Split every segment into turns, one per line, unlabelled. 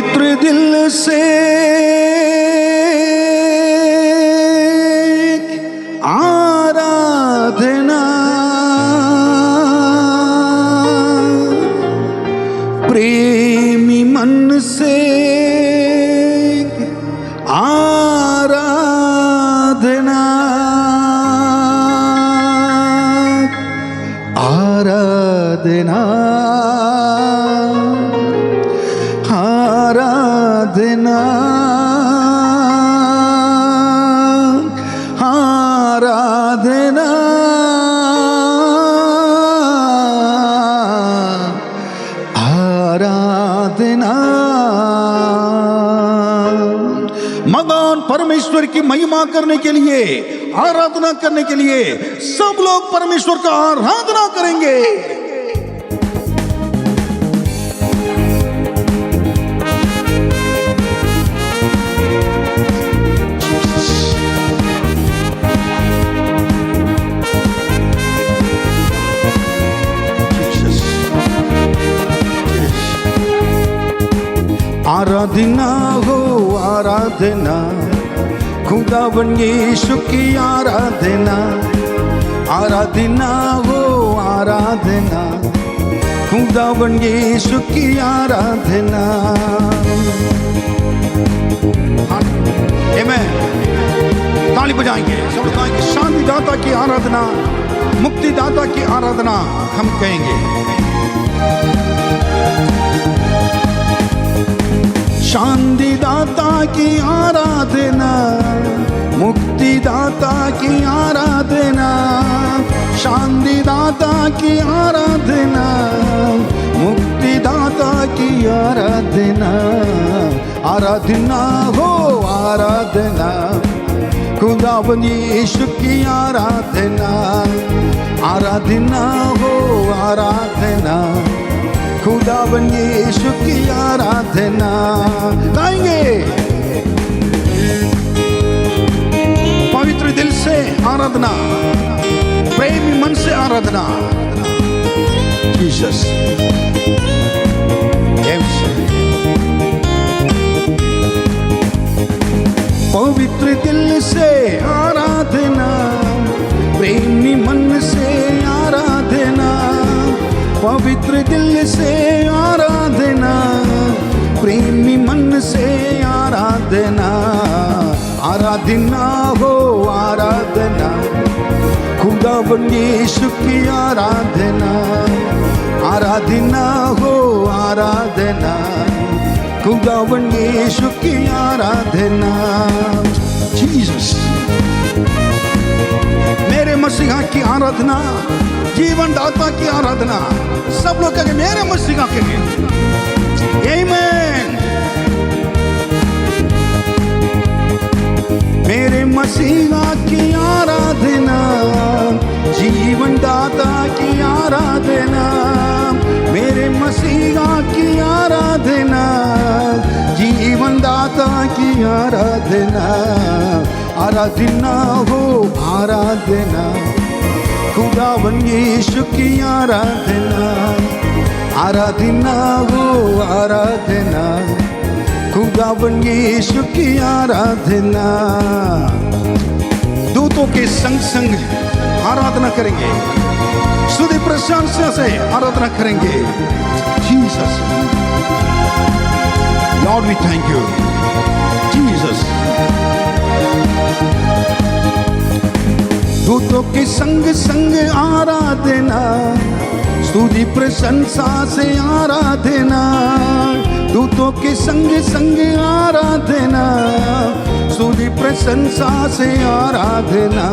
पवित्र दिल से आराधना, प्रेमी मन से आराधना, आराधना, आराधना, आराधना, आराधना। मगन परमेश्वर की महिमा करने के लिए, आराधना करने के लिए सब लोग परमेश्वर का आराधना करेंगे। आराधना हो आराधना, खुदावन यीशु की आराधना, आराधना हो आराधना, खुदावन यीशु की आराधना। आमेन। ताली बजाएंगे, सब गाएंगे। शांति दाता की आराधना, मुक्ति दाता की आराधना हम कहेंगे। शांति दाता की आराधना, मुक्ति दाता की आराधना, शांति दाता की आराधना, मुक्ति दाता की आराधना, आराधना हो आराधना, खुदावन यीशु की आराधना, आराधना हो आराधना, खुदावन यीशु की आराधना। गाएंगे। पवित्र दिल से आराधना, प्रेमी मन से आराधना। जीसस। पवित्र दिल से आराधना, प्रेमी मन से आराधना, पवित्र दिल से आराधना, प्रेमी मन से आराधना, आराधना हो आराधना, खुदावन यीशु की आराधना, आराधना हो आराधना, खुदावन यीशु की आराधना। जीसस। मेरे मसीहा की आराधना, जीवन दाता की आराधना। सब लोग कहेंगे मेरे मसीहा के लिए। आमीन। मेरे मसीहा की आराधना, जीवन दाता की आराधना, मेरे मसीहा की आराधना, जीवन दाता की आराधना, आराधना हो आराधना, खुदावन यीशु की आराधना, आराधना हो आराधना, खुदावन यीशु की आराधना। दूतों के संग संग आराधना करेंगे, स्तुति प्रशंसा से आराधना करेंगे। Jesus. Lord we thank you Jesus. दूतों के संग संग आराधना, स्तुति प्रशंसा से आराधना, दूतों के संग संग आराधना, स्तुति प्रशंसा से आराधना,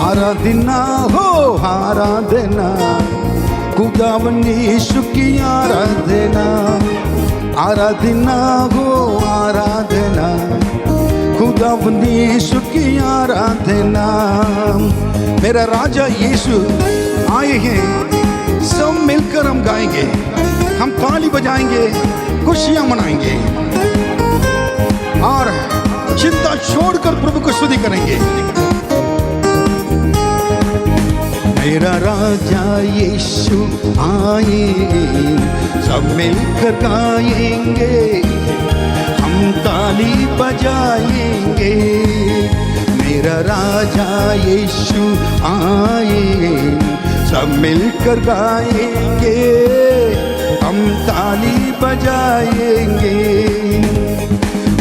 आराधना हो आराधना, खुदावन यीशु की आराधना, आराधना हो आराधना, खुदावन यीशु की आराधना। मेरा राजा यीशु आए हैं, सब मिलकर हम गाएंगे, हम ताली बजाएंगे, खुशियां मनाएंगे और चिंता छोड़कर प्रभु को स्तुति करेंगे। मेरा राजा यीशु आए, सब मिलकर गाएंगे, हम ताली बजाएंगे। मेरा राजा यीशु आए, सब मिलकर गाएंगे, हम ताली बजाएंगे।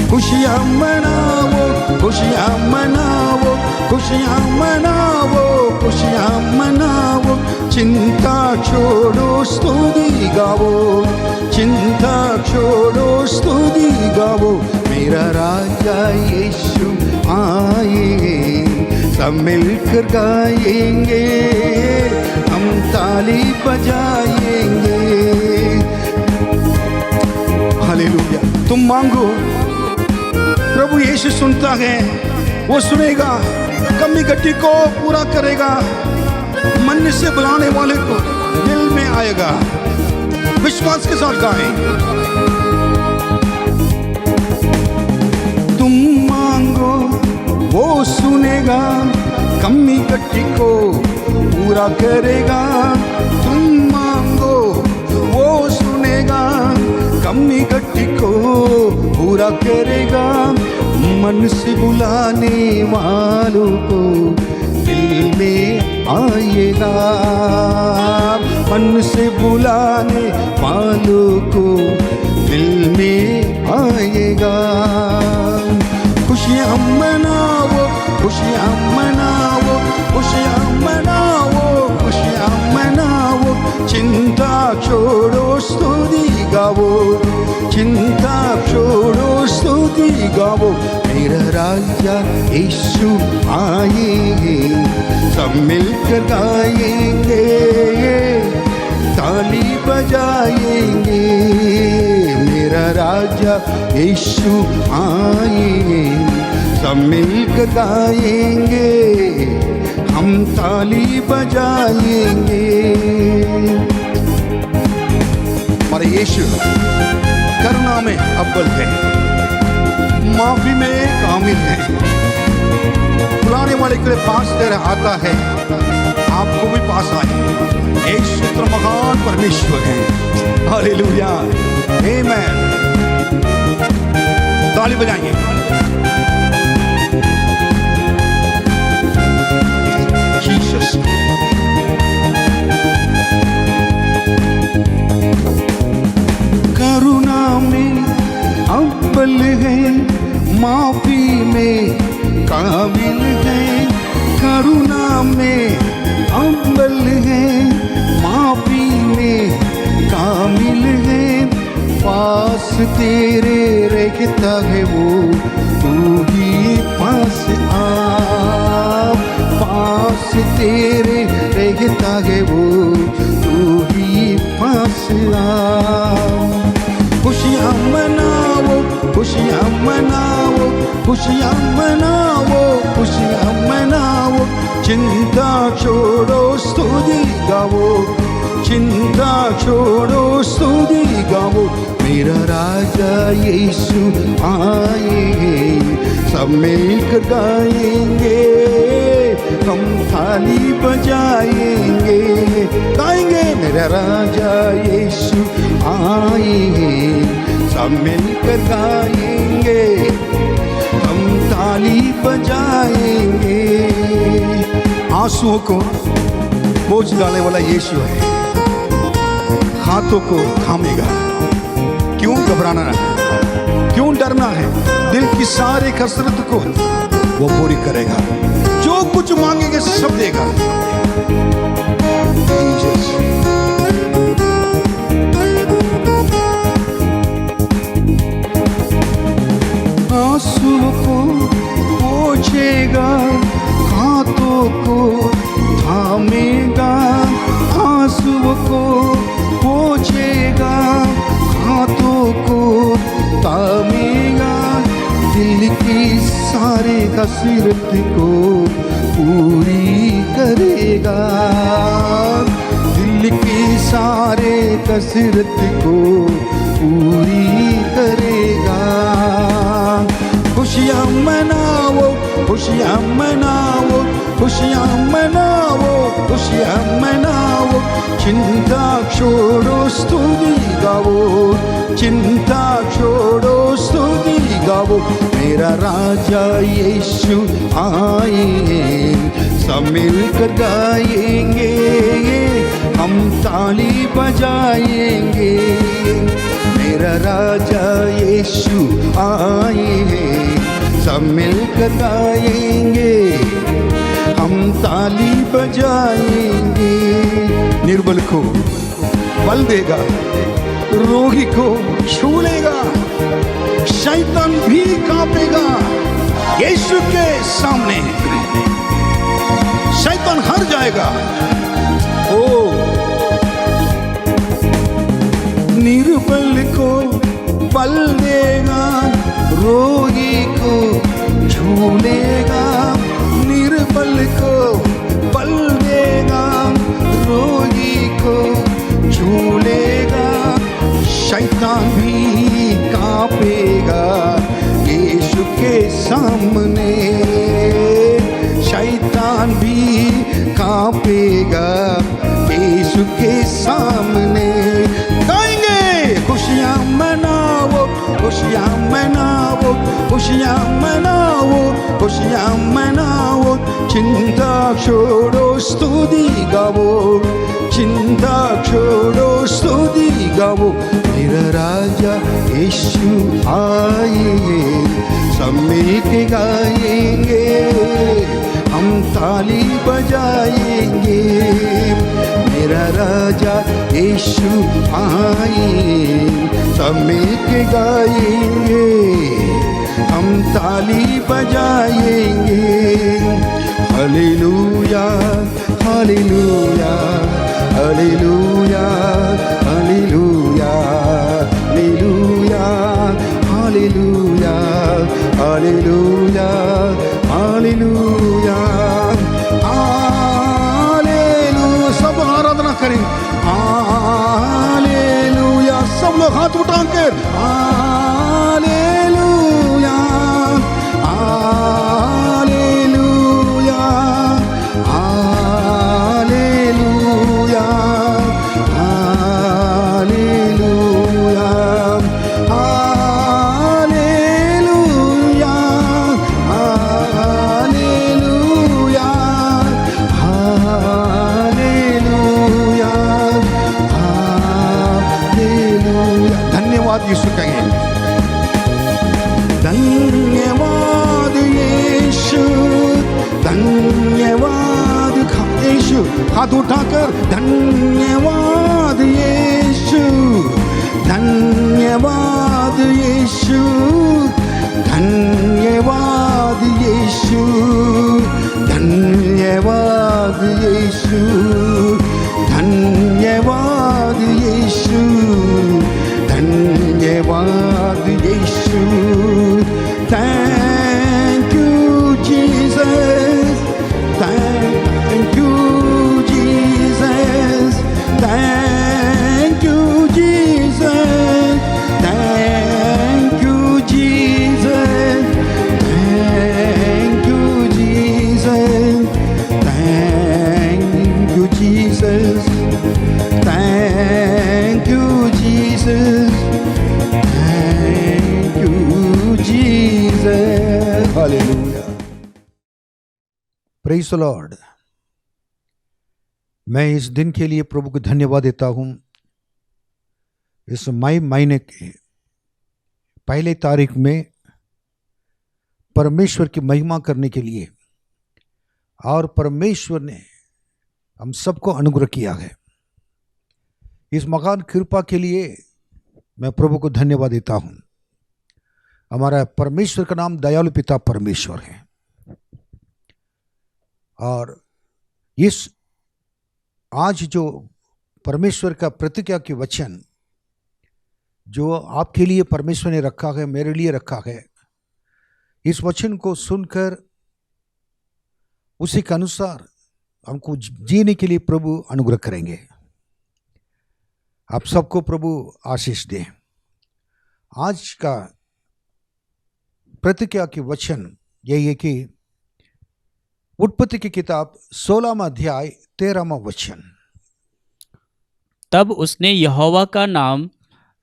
खुशियाँ मनाओ, खुशियाँ मनाओ, खुशियाँ मनाओ, खुशियाँ मनाओ। चिंता छोड़ो स्तुति गाओ, चिंता छोड़ो स्तुति गाओ। मेरा राजा यीशु आए, सब मिलकर गाएंगे, हम ताली बजाएंगे। हालेलुया। तुम मांगो, प्रभु यीशु सुनता है, वो सुनेगा, कमी घटी को पूरा करेगा, मन से बुलाने वाले को दिल में आएगा। विश्वास के साथ गाएं। तुम मांगो वो सुनेगा, कमी घटी को पूरा करेगा। तुम मांगो वो सुनेगा, कमी घटी को पूरा करेगा। मन से बुलाने वालों को दिल में आएगा, मन से बुलाने वालों को दिल में आएगा। खुशियाँ मनाओ, खुशियाँ मनाओ, खुशियाँ मनाओ, खुशियाँ मनाओ। चिंता छोड़ो स्तुति गाओ, चिंता छोड़ो स्तुति गाओ। मेरा राजा यीशु आएंगे, सब मिलकर गाएंगे, ताली बजाएंगे। मेरा राजा यीशु आएंगे, सब मिलकर गाएंगे, हम ताली बजाएंगे। हमारे यीशु करुणा में अव्वल है, माफी में कामिल है। बुलाने वाले के पास तेरा आता है, आपको भी पास आए। यीशु तो महान परमेश्वर है। हालेलुया, आमेन। ताली बजाएंगे। जीसस करुणा में अव्वल है, माफी में काबिल है। करुणा में अव्वल है, माफी में कामिल है। पास तेरे रहता है वो, तू ही पास आ। पास तेरे रहता है वो, तू ही पास आ। खुशियाँ मनाओ, खुशियाँ मनाओ, खुशियाँ मनाओ, खुशियाँ मनाओ। चिंता छोड़ो स्तुति गाओ, चिंता छोड़ो स्तुति गाओ। मेरा राजा यीशु आएंगे, सब मिलकर गाएंगे, हम थाली बजाएंगे, गाएंगे। मेरा राजा यीशु आएंगे, सब मिलकर गाएंगे, हम ताली बजाएंगे। आंसुओं को बोझ डालने वाला यीशु है, हाथों को थामेगा। क्यों घबराना है, क्यों डरना है? दिल की सारी कसरत को वो पूरी करेगा। जो कुछ मांगेंगे सब देगा। आंसुओं को पोंछेगा, हाथों को थामेगा। आंसुओं को पोंछेगा, हाथों को थामेगा। दिल की सारे कसरत को पूरी करेगा। दिल की सारे कसरत को पूरी करेगा। खुशियाँ मनाओ, खुशियाँ मनाओ, खुशियाँ मनाओ, खुशियाँ मनाओ, चिंता छोड़ो स्तुति गाओ, चिंता छोड़ो स्तुति गाओ। मेरा राजा यीशु आए, सब मिलकर गाएंगे, हम ताली बजाएंगे। मेरा राजा यीशु आए हैं, सब मिलकर गाएंगे, हम ताली बजाएंगे। निर्बल को बल देगा, रोगी को छू लेगा, शैतान भी कांपेगा। यीशु के सामने शैतान हार जाएगा। ओ निर्बल को बल देगा, रोगी को छू लेगा। निर्बल को बल देगा, रोगी को छू लेगा, शैतान भी कांपेगा यीशु के सामने। शैतान भी कांपेगा यीशु के सामने। खुशियाँ मनाओ, खुशियाँ मनाओ, खुशियाँ मनाओ, खुशियाँ मनाओ, चिंता छोड़ो स्तुति गाओ, चिंता छोड़ो स्तुति गाओ। मेरा राजा यीशु आए, सब मिलके गाएंगे, हम ताली बजाएंगे। मेरा राजा यीशु आए, सब मिलके गाएंगे, हम ताली बजाएंगे। Hallelujah, hallelujah, hallelujah, hallelujah, hallelujah, hallelujah, hallelujah, hallelujah, hallelujah. सब आराधना करें। हालेलुया, सब लोग हाथ उठाकर hallelujah, hallelujah, hallelujah, hallelujah, hallelujah, hallelujah, hallelujah, hallelujah. धन्यवाद यीशु कहें। धन्यवाद यीशु, धन्यवाद यीशु। हाथ उठाकर धन्यवाद यीशु, धन्यवाद यीशु, धन्यवाद यीशु, धन्यवाद यीशु, धन्यवाद यीशु, धन्यवाद यीशु। Thank you Jesus, thank you Jesus, thank you Jesus, thank you Jesus, thank you Jesus, thank you Jesus, thank you Jesus, thank you Jesus. Hallelujah. Praise the Lord. मैं इस दिन के लिए प्रभु को धन्यवाद देता हूँ। इस मई महीने के पहले तारीख में परमेश्वर की महिमा करने के लिए, और परमेश्वर ने हम सबको अनुग्रह किया है। इस महान कृपा के लिए मैं प्रभु को धन्यवाद देता हूँ। हमारा परमेश्वर का नाम दयालु पिता परमेश्वर है, और इस आज जो परमेश्वर का प्रतिज्ञा के वचन जो आपके लिए परमेश्वर ने रखा है, मेरे लिए रखा है, इस वचन को सुनकर उसी के अनुसार हमको जीने के लिए प्रभु अनुग्रह करेंगे। आप सबको प्रभु आशीष दे। आज का प्रतिज्ञा के वचन यही है कि उत्पत्ति की किताब 16वां अध्याय 13वां वचन।
तब उसने यहोवा का नाम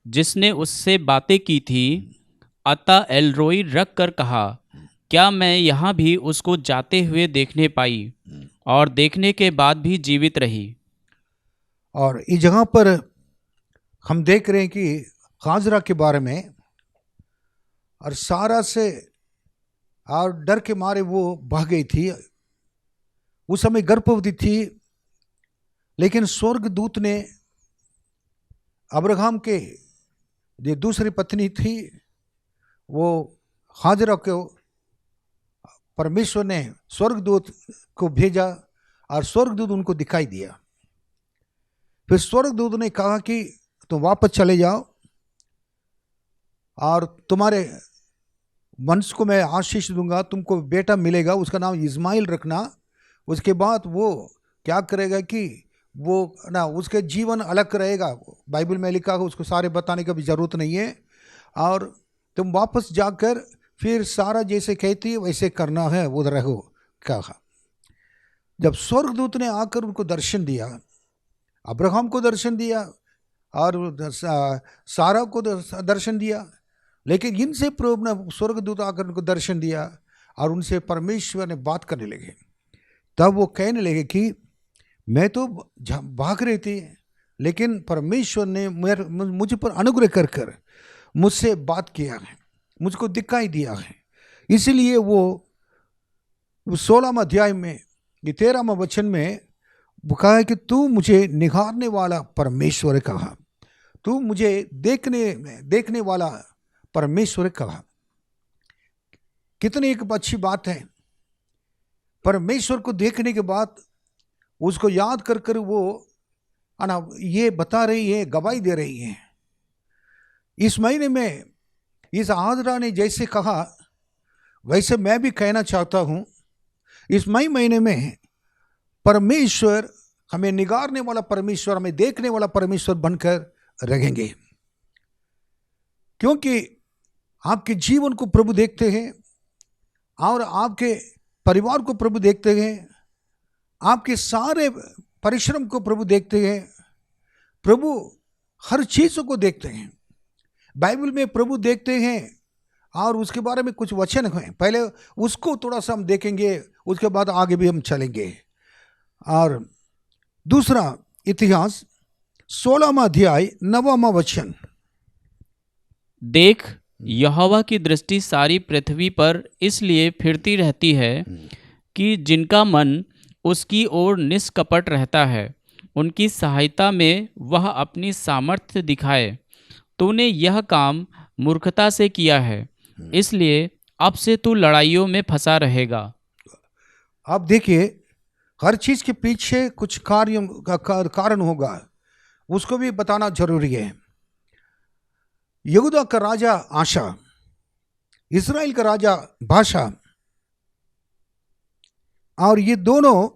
जिसने उससे बातें की थी अतः एलरोई रख कर कहा, क्या मैं यहाँ भी उसको जाते हुए देखने पाई, और देखने के बाद भी जीवित रही।
और इस जगह पर हम देख रहे हैं कि हाजरा के बारे में, और सारा से और डर के मारे वो भाग गई थी। उस समय गर्भवती थी, लेकिन स्वर्गदूत ने अब्राहम के जो दूसरी पत्नी थी वो हाजरा को, परमेश्वर ने स्वर्गदूत को भेजा और स्वर्गदूत उनको दिखाई दिया। फिर स्वर्गदूत ने कहा कि तुम वापस चले जाओ और तुम्हारे वंश को मैं आशीष दूंगा, तुमको बेटा मिलेगा, उसका नाम इस्माइल रखना। उसके बाद वो क्या करेगा कि वो ना उसके जीवन अलग रहेगा। बाइबल में लिखा है, उसको सारे बताने का भी ज़रूरत नहीं है। और तुम वापस जाकर फिर सारा जैसे कहती है वैसे करना है, वो रहो कहा। जब स्वर्गदूत ने आकर उनको दर्शन दिया, अब्राहम को दर्शन दिया और सारा को दर्शन दिया, लेकिन इनसे प्रभु ने स्वर्गदूत आकर उनको दर्शन दिया और उनसे परमेश्वर ने बात करने लगे। तब वो कहने लगे कि मैं तो भाग रही थी, लेकिन परमेश्वर ने मुझ पर अनुग्रह कर कर मुझसे बात किया है, मुझको दिखाई दिया है। इसीलिए वो 16वां अध्याय में 13वां वचन में कहा है कि तू मुझे निहारने वाला परमेश्वर कहा, तू मुझे देखने वाला परमेश्वर कहा। कितनी एक अच्छी बात है। परमेश्वर को देखने के बाद उसको याद कर कर वो ये बता रही है, गवाही दे रही है। इस महीने में इस हाजरा ने जैसे कहा वैसे मैं भी कहना चाहता हूं, इस मई महीने में परमेश्वर हमें निगारने वाला परमेश्वर, हमें देखने वाला परमेश्वर बनकर रहेंगे। क्योंकि आपके जीवन को प्रभु देखते हैं और आपके परिवार को प्रभु देखते हैं, आपके सारे परिश्रम को प्रभु देखते हैं। प्रभु हर चीज़ को देखते हैं। बाइबल में प्रभु देखते हैं और उसके बारे में कुछ वचन हैं, पहले उसको थोड़ा सा हम देखेंगे, उसके बाद आगे भी हम चलेंगे। और दूसरा इतिहास 16वां अध्याय 9वां वचन।
देख, यहोवा की दृष्टि सारी पृथ्वी पर इसलिए फिरती रहती है कि जिनका मन उसकी ओर निष्कपट रहता है, उनकी सहायता में वह अपनी सामर्थ्य दिखाए। तूने यह काम मूर्खता से किया है, इसलिए अब से तू लड़ाइयों में फंसा रहेगा।
आप देखिए, हर चीज के पीछे कुछ कारण होगा, उसको भी बताना जरूरी है। यहूदा का राजा आशा, इस्राएल का राजा बाशा, और ये दोनों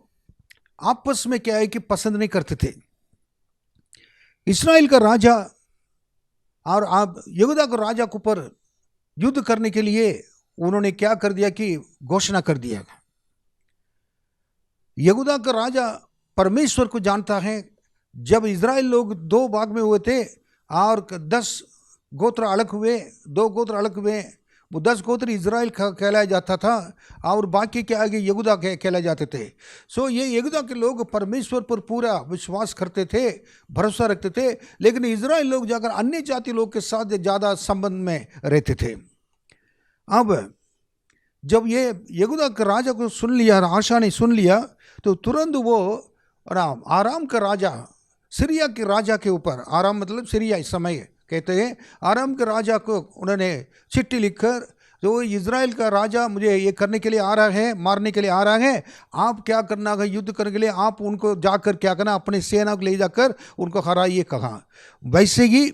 आपस में क्या है कि पसंद नहीं करते थे। इस्राएल का राजा और आप यहूदा के राजा के ऊपर युद्ध करने के लिए उन्होंने क्या कर दिया कि घोषणा कर दिया। यहूदा का राजा परमेश्वर को जानता है। जब इजराइल लोग 2 भाग में हुए थे और 10 गोत्र अलग हुए, 2 गोत्र अलग हुए, वो 10 गोत्र इजराइल कहलाया जाता था और बाकी के आगे यहूदा कहलाए जाते थे। सो ये यहूदा के लोग परमेश्वर पर पूरा विश्वास करते थे, भरोसा रखते थे, लेकिन इजराइल लोग जाकर अन्य जाति लोग के साथ ज़्यादा संबंध में रहते थे। अब जब ये यहूदा के राजा को सुन लिया, आशा ने सुन लिया, तो तुरंत वो आराम का राजा, सीरिया के राजा के ऊपर, आराम मतलब सीरिया इस समय कहते हैं, आराम के राजा को उन्होंने चिट्ठी लिखकर, तो इजराइल का राजा मुझे ये करने के लिए आ रहा है, मारने के लिए आ रहा है, आप क्या करना है, युद्ध करने के लिए आप उनको जाकर क्या करना, अपने सेना को ले जाकर उनको हराइए कहा। वैसे ही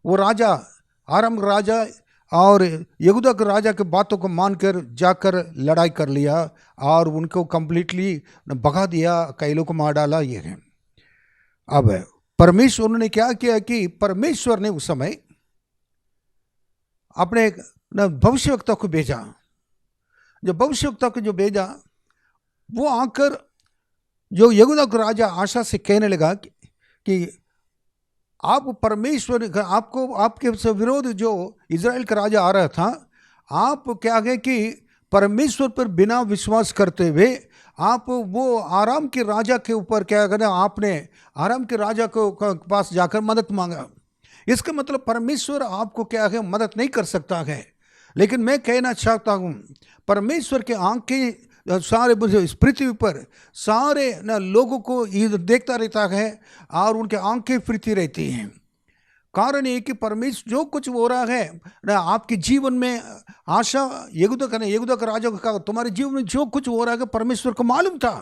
वो राजा, आराम का राजा और यहूदा के राजा के बातों को मानकर जाकर लड़ाई कर लिया और उनको कंप्लीटली भगा दिया, कई लोग को मार डाला। ये है। अब परमेश्वर ने क्या किया कि परमेश्वर ने उस समय अपने भविष्यवक्ता को भेजा। जब भविष्यवक्ता को जो भेजा, वो आकर जो यहूदा का राजा आशा से कहने लगा कि आप परमेश्वर आपको आपके से विरोध जो इज़राइल का राजा आ रहा था, आप क्या है कि परमेश्वर पर बिना विश्वास करते हुए आप वो आराम के राजा के ऊपर क्या करें, आपने आराम के राजा को पास जाकर मदद मांगा। इसका मतलब परमेश्वर आपको क्या है मदद नहीं कर सकता है। लेकिन मैं कहना चाहता हूँ परमेश्वर के आंखें सारे इस पृथ्वी पर सारे न लोगों को देखता रहता है और उनके आंखें फिरती रहती हैं। कारण ये कि परमेश्वर जो कुछ हो रहा है ना आपके जीवन में, आशा यहूदा का राजा को कहा तुम्हारे जीवन में जो कुछ हो रहा है परमेश्वर को मालूम था।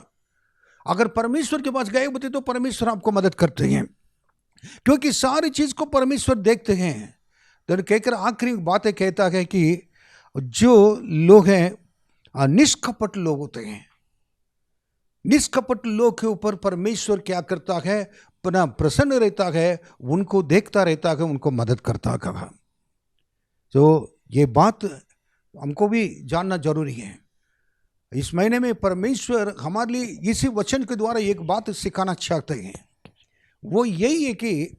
अगर परमेश्वर के पास गए होते तो परमेश्वर आपको मदद करते हैं, क्योंकि सारी चीज को परमेश्वर देखते हैं। तो कहकर आखिरी बातें कहता है कि जो लोग हैं निष्कपट लोग होते हैं, निष्कपट लोग के ऊपर परमेश्वर क्या करता है, अपना प्रसन्न रहता है, उनको देखता रहता है, उनको मदद करता है। तो ये बात हमको भी जानना जरूरी है। इस महीने में परमेश्वर हमारे लिए इसी वचन के द्वारा एक बात सिखाना चाहते हैं, वो यही है कि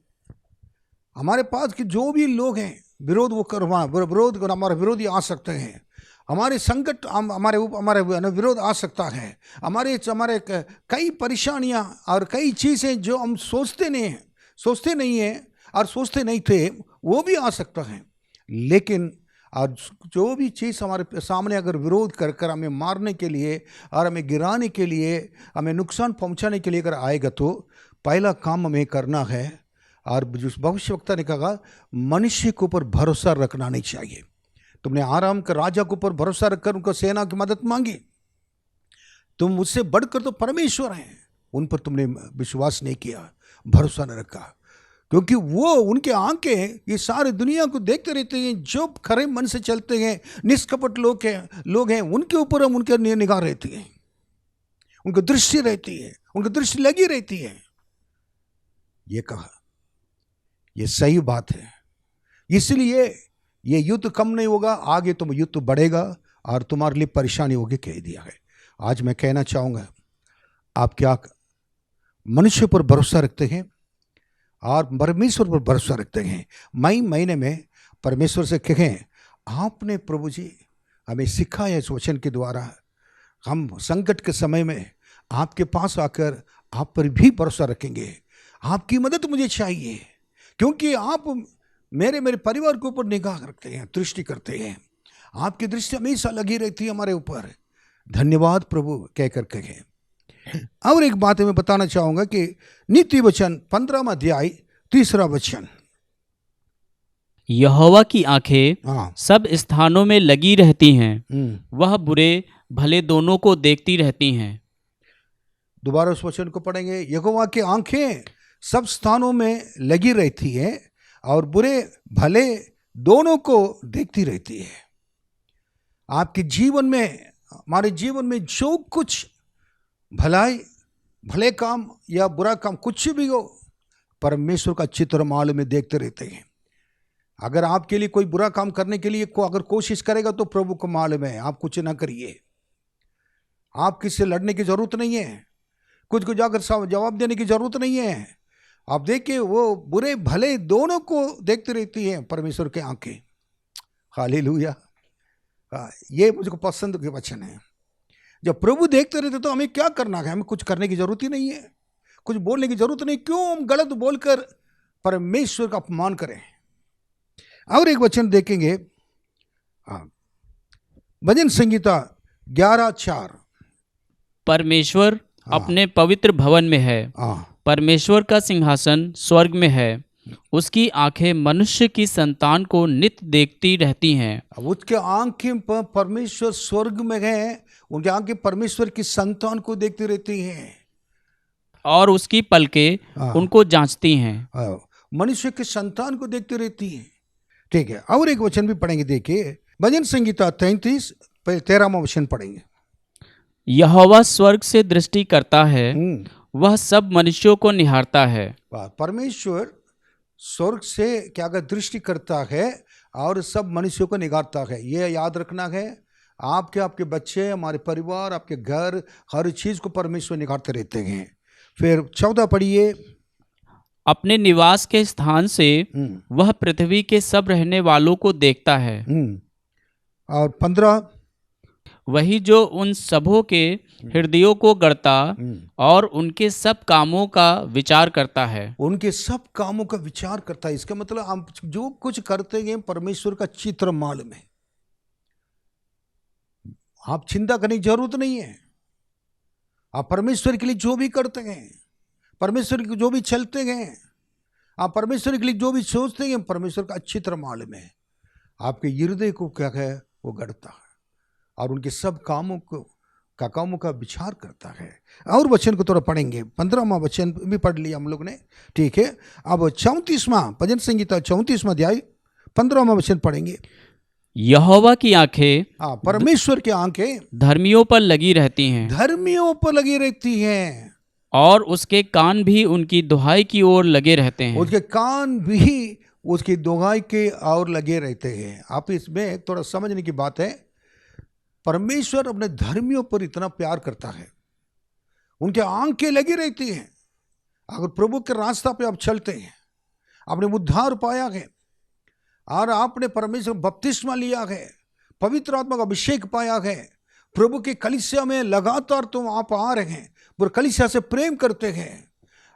हमारे पास के जो भी लोग हैं विरोध वो करवा विरोध हमारे विरोधी आ सकते हैं, हमारे संकट हमारे विरोध आ सकता है, हमारे कई परेशानियां और कई चीज़ें जो हम सोचते नहीं हैं और सोचते नहीं थे वो भी आ सकता है। लेकिन और जो भी चीज़ हमारे सामने अगर विरोध कर हमें मारने के लिए और हमें गिराने के लिए, हमें नुकसान पहुंचाने के लिए अगर आएगा तो पहला काम हमें करना है, और जिस भविष्यवक्ता ने कहा मनुष्य के ऊपर भरोसा रखना नहीं चाहिए। तुमने आराम के राजा के ऊपर भरोसा रखकर उनको सेना की मदद मांगी, तुम उससे बढ़कर तो परमेश्वर हैं, उन पर तुमने विश्वास नहीं किया, भरोसा नहीं रखा, क्योंकि वो उनके आंखें ये सारी दुनिया को देखते रहते हैं। जो खरे मन से चलते हैं, निष्कपट लोग हैं, उनके ऊपर हम उनके निगाह रहती है, उनकी दृष्टि रहती है, उनकी दृष्टि लगी रहती है। ये कहा, ये सही बात है। इसलिए ये युद्ध कम नहीं होगा, आगे तुम युद्ध बढ़ेगा और तुम्हारे लिए परेशानी होगी, कह दिया है। आज मैं कहना चाहूँगा, आप क्या मनुष्य पर भरोसा रखते हैं और परमेश्वर पर भरोसा रखते हैं? मई महीने में परमेश्वर से कहें, आपने प्रभु जी हमें सिखाया इस वचन के द्वारा, हम संकट के समय में आपके पास आकर आप पर भी भरोसा रखेंगे। आपकी मदद मुझे चाहिए, क्योंकि आप मेरे परिवार के ऊपर निगाह रखते हैं, दृष्टि करते हैं, आपकी दृष्टि हमेशा लगी रहती है हमारे ऊपर। धन्यवाद प्रभु कहकर कहें। और एक बात मैं बताना चाहूंगा कि नीति वचन 15वां अध्याय 3 वचन,
यहोवा की आंखें सब स्थानों में लगी रहती हैं, वह बुरे भले दोनों को देखती रहती हैं।
दोबारा उस वचन को पढ़ेंगे। यहोवा की आंखें सब स्थानों में लगी रहती है और बुरे भले दोनों को देखती रहती है। आपके जीवन में, हमारे जीवन में जो कुछ भले काम या बुरा काम कुछ भी हो, परमेश्वर का चित्र मालूम में देखते रहते हैं। अगर आपके लिए कोई बुरा काम करने के लिए अगर कोशिश करेगा तो प्रभु को मालूम है, आप कुछ ना करिए। आप किससे लड़ने की जरूरत नहीं है, कुछ को जाकर जवाब देने की जरूरत नहीं है। आप देखिए, वो बुरे भले दोनों को देखती रहती हैं परमेश्वर के आंखें। हालेलुया। ये मुझको पसंद के वचन है। जब प्रभु देखते रहते तो हमें क्या करना है? हमें कुछ करने की जरूरत ही नहीं है, कुछ बोलने की जरूरत नहीं। क्यों हम गलत बोलकर परमेश्वर का अपमान करें? और एक वचन देखेंगे, भजन संगीता 11:4,
परमेश्वर अपने पवित्र भवन में है, परमेश्वर का सिंहासन स्वर्ग में है, उसकी आंखें मनुष्य की संतान को नित्य देखती रहती हैं।
उसके आंखें परमेश्वर स्वर्ग में है, उनकी आंखें परमेश्वर की संतान को देखती रहती हैं
और उसकी पलकें उनको जांचती हैं।
मनुष्य की संतान को देखती रहती हैं। ठीक है, और एक वचन भी पढ़ेंगे। देखिए, भजन संगीता 33:13 वचन पढ़ेंगे।
यहोवा स्वर्ग से दृष्टि करता है, वह सब मनुष्यों को निहारता है।
परमेश्वर स्वर्ग से क्या दृष्टि करता है और सब मनुष्यों को निहारता है। ये याद रखना है। आपके आपके बच्चे, हमारे परिवार, आपके घर, हर चीज को परमेश्वर निखारते रहते हैं। फिर 14 पढ़िए।
अपने निवास के स्थान से वह पृथ्वी के सब रहने वालों को देखता है।
और 15।
वही जो उन सबों के हृदयों को गढ़ता और उनके सब कामों का विचार करता है।
उनके सब कामों का विचार करता है। इसका मतलब हम जो कुछ करते हैं परमेश्वर का चित्र मालूम है। आप चिंता करने की जरूरत नहीं है। आप परमेश्वर के लिए जो भी करते हैं, परमेश्वर के जो भी चलते हैं, आप परमेश्वर के लिए जो भी सोचते हैं, परमेश्वर का अच्छी तरह मालूम है। आपके हृदय को क्या है वो गढ़ता है और उनके सब कामों का विचार करता है। और वचन को थोड़ा पढ़ेंगे। 15वां वचन भी पढ़ लिया हम लोग ने, ठीक है। अब 34वां भजन संगीता 34वां अध्याय 15वां वचन पढ़ेंगे।
यहोवा की आंखें,
परमेश्वर की आंखें
धर्मियों पर लगी रहती हैं,
धर्मियों पर लगी रहती हैं,
और उसके कान भी उनकी दुहाई की ओर लगे रहते हैं।
उसके कान भी उसकी दुहाई के और लगे रहते हैं। आप इसमें थोड़ा समझने की बात है, परमेश्वर अपने धर्मियों पर इतना प्यार करता है, उनके आंखें लगी रहती हैं। अगर प्रभु के रास्ता पे आप चलते हैं, आपने उद्धार पाया है और आपने परमेश्वर बपतिस्मा लिया है, पवित्र आत्मा का अभिषेक पाया है, प्रभु की कलीसिया में लगातार तुम आप आ रहे हैं, पर कलीसिया से प्रेम करते हैं,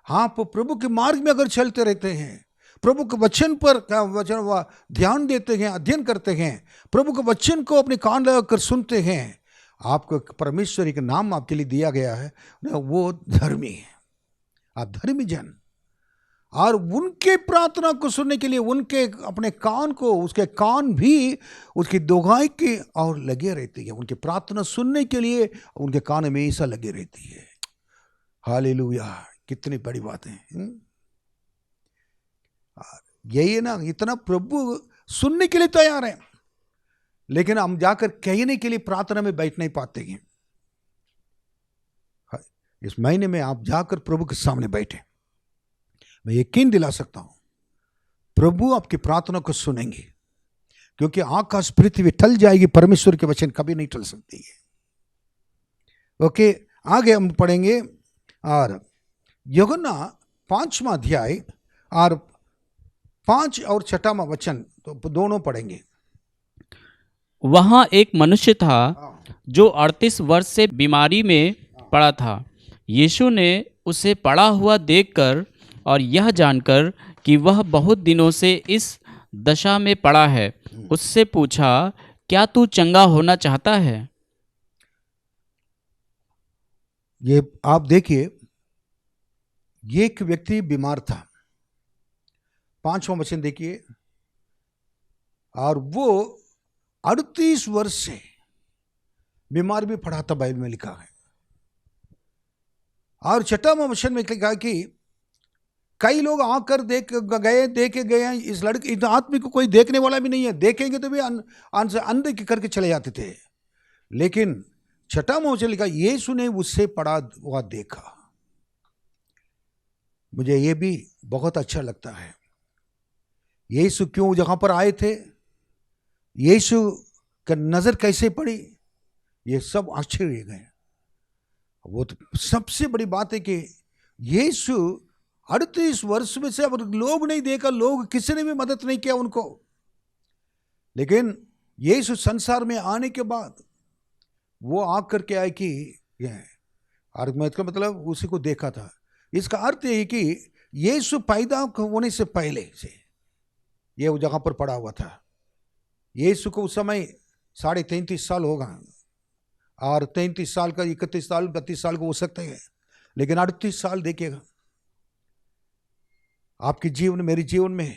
आप प्रभु के मार्ग में अगर चलते रहते हैं, प्रभु के वचन पर वचन ध्यान देते हैं, अध्ययन करते हैं, प्रभु के वचन को अपने कान लगाकर सुनते हैं, आपको परमेश्वर के नाम आपके लिए दिया गया है, वो धर्मी है। आप धर्मी जन, और उनके प्रार्थना को सुनने के लिए उनके अपने कान को, उसके कान भी उसकी दुहाई के और लगे रहती है। उनकी प्रार्थना सुनने के लिए उनके कान हमेशा लगे रहती है। हालेलुया, कितनी बड़ी बात है। यही है ना, इतना प्रभु सुनने के लिए तैयार है, लेकिन हम जाकर कहने के लिए प्रार्थना में बैठ नहीं पाते हैं। इस महीने में आप जाकर प्रभु के सामने बैठे, मैं यकीन दिला सकता हूं प्रभु आपकी प्रार्थना को सुनेंगे, क्योंकि आकाश पृथ्वी टल जाएगी, परमेश्वर के वचन कभी नहीं टल सकती है। ओके, आगे हम पढ़ेंगे। और यूहन्ना 5वां अध्याय और 5 और 6वां वचन तो दोनों पढ़ेंगे।
वहां एक मनुष्य था जो 38 वर्ष से बीमारी में पड़ा था। यीशु ने उसे पड़ा हुआ देखकर और यह जानकर कि वह बहुत दिनों से इस दशा में पड़ा है, उससे पूछा, क्या तू चंगा होना चाहता है?
ये आप देखिए, ये एक व्यक्ति बीमार था। 5वां वचन देखिए, और वो 38 वर्ष से बीमार भी पड़ा था, बाइबल में लिखा है। और 6वां वचन में लिखा कि कई लोग आकर देखे गए। इस लड़के, इस आदमी को कोई देखने वाला भी नहीं है, देखेंगे तो भी अंधे करके चले जाते थे। लेकिन 6वां वचन लिखा, यीशु ने उससे पड़ा हुआ देखा। मुझे ये भी बहुत अच्छा लगता है। यीशु क्यों जहां पर आए थे, यीशु का नजर कैसे पड़ी, ये सब आश्चर्य गए। वो तो सबसे बड़ी बात है कि यीशु 38 वर्ष में से अब लोग नहीं देखा, लोग किसी ने भी मदद नहीं किया उनको। लेकिन यीशु संसार में आने के बाद वो आकर के आए कि और इसका मतलब उसी को देखा था। इसका अर्थ ये है कि यीशु पैदा होने से पहले से ये वो जगह पर पड़ा हुआ था। यीशु को उस समय 33.5 साल होगा, और 33 साल का 31 साल 32 साल को हो सकते हैं, लेकिन 38 साल देखिएगा। आपके जीवन, मेरे जीवन में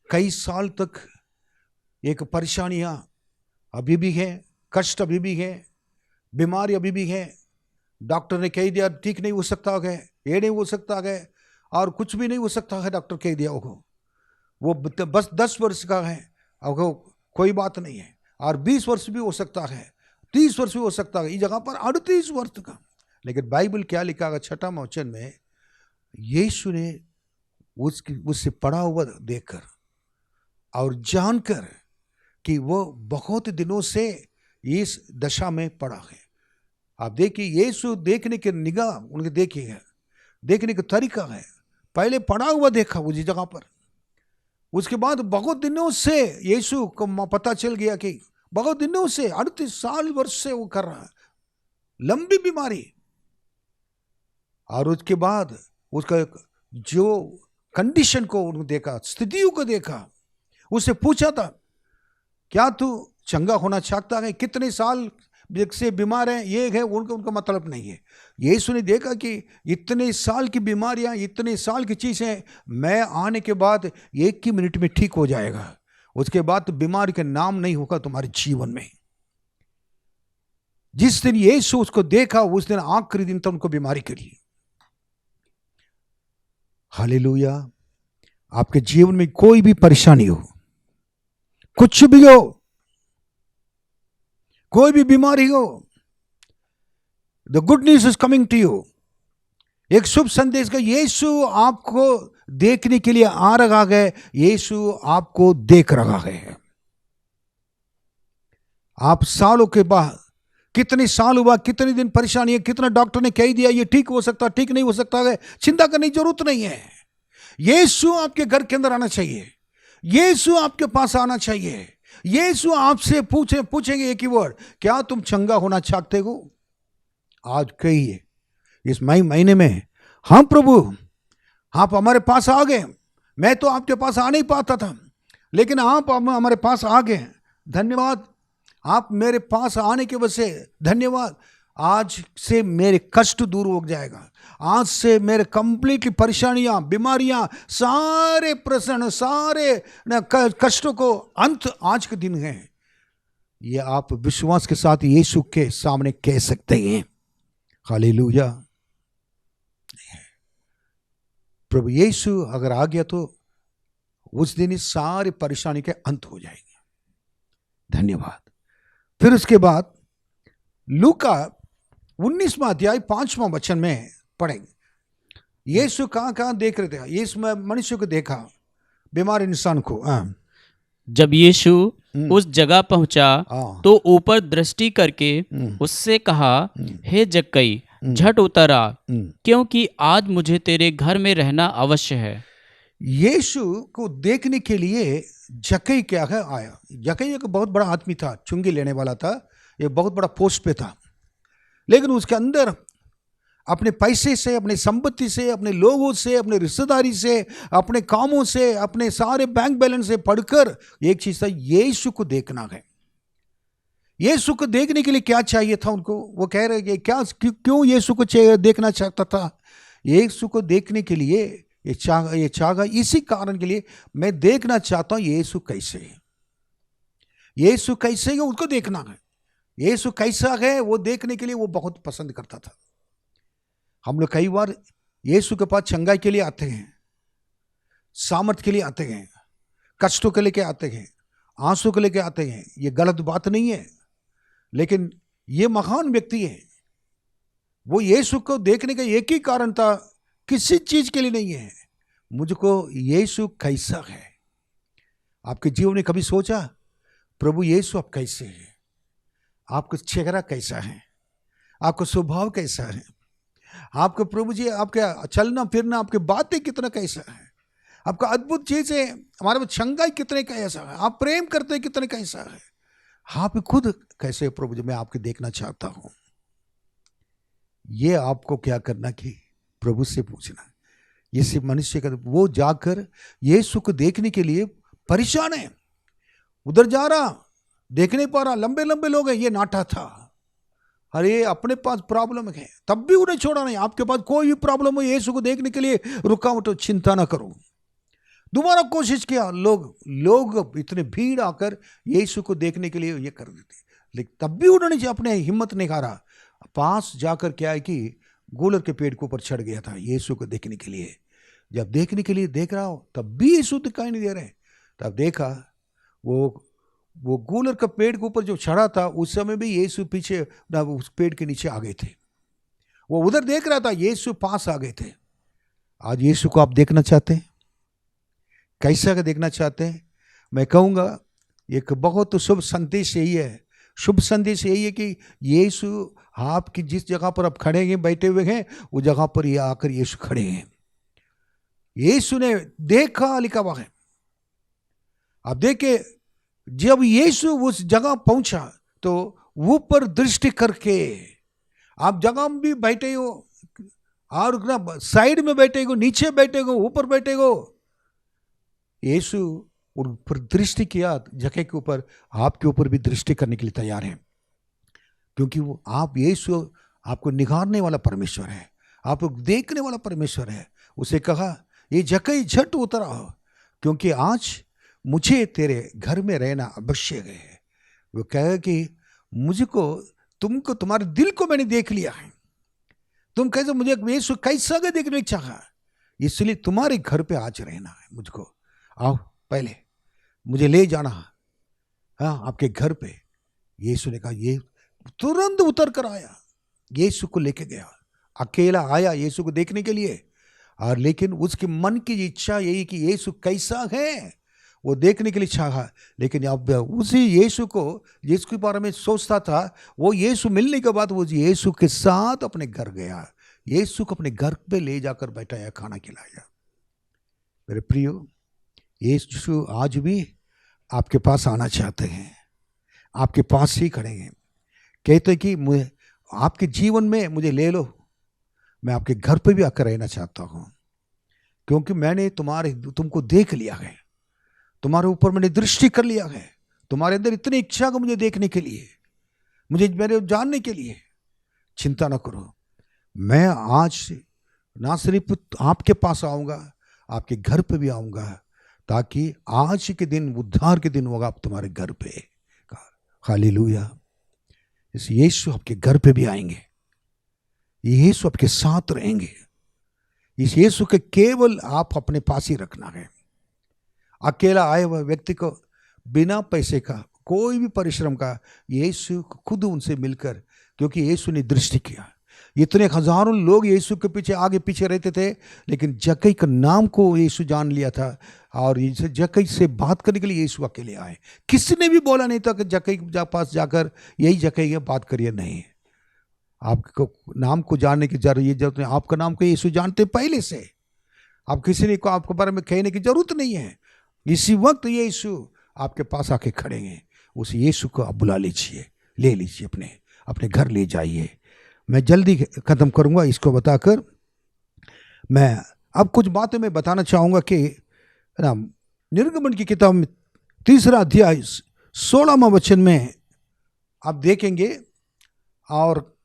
कई साल तक एक परेशानियां अभी भी हैं, कष्ट अभी भी है, बीमारी अभी भी है। डॉक्टर ने कह दिया ठीक नहीं हो सकता है, ये नहीं हो सकता है, और कुछ भी नहीं हो सकता है, डॉक्टर कह दिया होगा। वो बस 10 वर्ष का है, कोई बात नहीं है, और 20 वर्ष भी हो सकता है, 30 वर्ष भी हो सकता है, इस जगह पर 38 वर्ष का। लेकिन बाइबल क्या लिखा है 6वां वचन में, यीशु ने उससे पड़ा हुआ देखकर और जानकर कि वो बहुत दिनों से इस दशा में पड़ा है। आप देखिए, यीशु देखने की निगाह उनके देखिए, देखने का तरीका है, पहले पड़ा हुआ देखा उस जगह पर, उसके बाद बहुत दिनों से यीशु को पता चल गया कि बहुत दिनों से 38 साल वर्ष से वो कर रहा है, लंबी बीमारी। और उसके बाद उसका जो कंडीशन को उन्होंने देखा, स्थितियों को देखा, उससे पूछा था क्या तू चंगा होना चाहता है, कितने साल से बीमार है, ये है उनका मतलब नहीं है। यीशु ने देखा कि इतने साल की बीमारियां, इतने साल की चीजें, मैं आने के बाद 1 ही मिनट में ठीक हो जाएगा, उसके बाद तो बीमारी का नाम नहीं होगा तुम्हारे जीवन में। जिस दिन यीशु उसको देखा उस दिन आखिरी दिन तक उनको बीमारी के लिए। हालेलुया। आपके जीवन में कोई भी परेशानी हो, कुछ भी हो, कोई भी बीमारी हो, the good news is coming to you. एक शुभ संदेश का, यीशु आपको देखने के लिए आ रहा है, यीशु आपको देख रहा है। आप सालों के बाद, कितने साल हुआ, कितने दिन परेशानी है, कितना डॉक्टर ने कह दिया ये ठीक हो सकता, ठीक नहीं हो सकता है, चिंता करने की जरूरत नहीं है। यीशु आपके घर के अंदर आना चाहिए, यीशु आपके पास आना चाहिए। यीशु आपसे पूछेंगे एक ही वर्ड, क्या तुम चंगा होना चाहते हो? आज कहिए इस महीने में, हाँ प्रभु आप हमारे पास आ गए, मैं तो आपके पास आ नहीं पाता था, लेकिन आप हमारे पास आ गए, धन्यवाद। आप मेरे पास आने की वजह से धन्यवाद। आज से मेरे कष्ट दूर हो जाएगा, आज से मेरे कंप्लीटली परेशानियां, बीमारियां, सारे प्रश्न, सारे कष्टों को अंत आज के दिन है। ये आप विश्वास के साथ यीशु के सामने कह सकते हैं। हालेलुया। प्रभु यीशु अगर आ गया तो उस दिन इस सारी परेशानी के अंत हो जाएंगे। धन्यवाद। फिर उसके बाद लूका 19वां अध्याय 5वां वचन में पढ़ेंगे। यीशु कहां देख रहे थे? यीशु मनुष्य को देखा, बीमार इंसान को।
जब यीशु उस जगह पहुंचा तो ऊपर दृष्टि करके उससे कहा, हे जक्कई झट उतर आ, क्योंकि आज मुझे तेरे घर में रहना अवश्य है।
यीशु को देखने के लिए जक्कई क्या है आया। जक्कई एक बहुत बड़ा आदमी था, चुंगी लेने वाला था, ये बहुत बड़ा पोस्ट पे था, लेकिन उसके अंदर अपने पैसे से, अपने संपत्ति से, अपने लोगों से, अपने रिश्तेदारी से, अपने कामों से, अपने सारे बैंक बैलेंस से पढ़कर एक चीज था, यीशु को देखना है। यीशु को देखने के लिए क्या चाहिए था उनको? वो कह रहे कि क्या, क्यों यीशु को देखना चाहता था? यीशु को देखने के लिए ये चाहा इसी कारण के लिए, मैं देखना चाहता हूं यीशु कैसे है, यीशु कैसे है उसको देखना है। यीशु कैसा है वो देखने के लिए वो बहुत पसंद करता था। हम लोग कई बार यीशु के पास चंगाई के लिए आते हैं, सामर्थ के लिए आते हैं, कष्टों के लेके आते हैं, आंसू के लेके आते हैं। ये गलत बात नहीं है, लेकिन ये महान व्यक्ति है। वो यीशु को देखने का एक ही कारण था, किसी चीज के लिए नहीं है, मुझको यीशु कैसा है। आपके जीवन में कभी सोचा प्रभु यीशु आप कैसे हैं? आपका चेहरा कैसा है? आपका स्वभाव कैसा है? आपका प्रभु जी, आपका चलना फिरना, आपके बातें कितना कैसा है? आपका अद्भुत चीज है, हमारे में चंगाई कितने कैसा है? आप प्रेम करते कितने कैसा है? आप खुद कैसे प्रभु जी, मैं आपके देखना चाहता हूं। ये आपको क्या करना कि प्रभु से पूछना। ये मनुष्य का वो जाकर यीशु को देखने के लिए परेशान है, उधर जा रहा, देख नहीं पा रहा, लंबे लंबे लोग हैं। ये नाटा था, अरे अपने पास प्रॉब्लम है, तब भी उन्हें छोड़ा नहीं। आपके पास कोई भी प्रॉब्लम हो, यीशु को देखने के लिए रुकावट हो, चिंता ना करो। दोबारा कोशिश किया, लोग इतने भीड़ आकर यीशु को देखने के लिए ये कर देते, लेकिन तब भी उन्होंने अपने हिम्मत नहीं हारा। पास जाकर क्या है कि गूलर के पेड़ के ऊपर चढ़ गया था यीशु को देखने के लिए। जब देखने के लिए देख रहा हो तब भी यीशु दिखाई नहीं दे रहे। तब देखा वो गूलर का पेड़ के ऊपर जो चढ़ा था, उस समय भी यीशु पीछे उस पेड़ के नीचे आ गए थे। वो उधर देख रहा था, यीशु पास आ गए थे। आज यीशु को आप देखना चाहते हैं? कैसा का देखना चाहते हैं? मैं कहूँगा एक बहुत शुभ संदेश यही है, शुभ संदेश यही है कि यीशु आपकी जिस जगह पर आप खड़े हैं, बैठे हुए हैं, वो जगह पर ये आकर यीशु खड़े हैं। यीशु ने देखा, लिखा हुआ है। आप देखे, जब यीशु उस जगह पहुंचा तो ऊपर दृष्टि करके, आप जगह में भी बैठे हो और ना साइड में बैठे हो, नीचे बैठे हो, ऊपर बैठे हो, यीशु उन पर दृष्टि किया, जगह के ऊपर, आपके ऊपर भी दृष्टि करने के लिए तैयार है, क्योंकि वो आप, यीशु आपको निखारने वाला परमेश्वर है, आपको देखने वाला परमेश्वर है। उसे कहा ये जगह झट उतरा, क्योंकि आज मुझे तेरे घर में रहना आवश्यक है। वो कहे कि मुझको, तुमको, तुम्हारे दिल को मैंने देख लिया है, तुम कैसे मुझे यीशु कैसा देखने चाहा, इसलिए तुम्हारे घर पे आज रहना है मुझको। आओ पहले मुझे ले जाना, हाँ, आपके घर पे। यीशु ने कहा, ये तुरंत उतर कर आया, यीशु को लेके गया, अकेला आया यीशु को देखने के लिए। और लेकिन उसके मन की इच्छा यही कि यीशु कैसा है वो देखने के लिए चाहा। लेकिन अब उसी यीशु को, जिसके बारे में सोचता था, वो यीशु मिलने के बाद वो यीशु के साथ अपने घर गया, यीशु को अपने घर पे ले जाकर बैठाया, खाना खिलाया। मेरे प्रियो, यीशु आज भी आपके पास आना चाहते हैं, आपके पास ही खड़े हैं, कहते कि मुझे आपके जीवन में मुझे ले लो, मैं आपके घर पे भी आकर रहना चाहता हूँ, क्योंकि मैंने तुमको देख लिया है, तुम्हारे ऊपर मैंने दृष्टि कर लिया है, तुम्हारे अंदर इतनी इच्छा को मुझे देखने के लिए, मुझे मेरे जानने के लिए। चिंता न करो, मैं आज से ना सिर्फ आपके पास आऊँगा, आपके घर पे भी आऊँगा, ताकि आज के दिन उद्धार के दिन होगा आप तुम्हारे घर पे। हालेलुया। इस यीशु आपके घर पे भी आएंगे, यीशु आपके साथ रहेंगे। इस यीशु के केवल आप अपने पास ही रखना है। अकेला आए हुए व्यक्ति को बिना पैसे का, कोई भी परिश्रम का, यीशु खुद उनसे मिलकर, क्योंकि यीशु ने दृष्टि किया। इतने हजारों लोग यीशु के पीछे आगे पीछे रहते थे, लेकिन जक्कई का नाम को यीशु जान लिया था, और जक्कई से बात करने के लिए यीशु अकेले आए। किसी ने भी बोला नहीं था कि जक्कई के पास जाकर यही जक्कई है बात करिए, नहीं। आपको नाम को जानने की जरूरत नहीं, आपका नाम को यीशु जानते पहले से, आप किसी ने को आपके बारे में कहने की जरूरत नहीं है। इसी वक्त यीशु आपके पास आके खड़े हैं, उस यीशु को आप बुला लीजिए, ले लीजिए, अपने घर ले जाइए। मैं जल्दी ख़त्म करूंगा, इसको बताकर मैं अब कुछ बातें मैं बताना चाहूँगा कि ना, निर्गमन की किताब में 3 अध्याय 16वां वचन में आप देखेंगे, और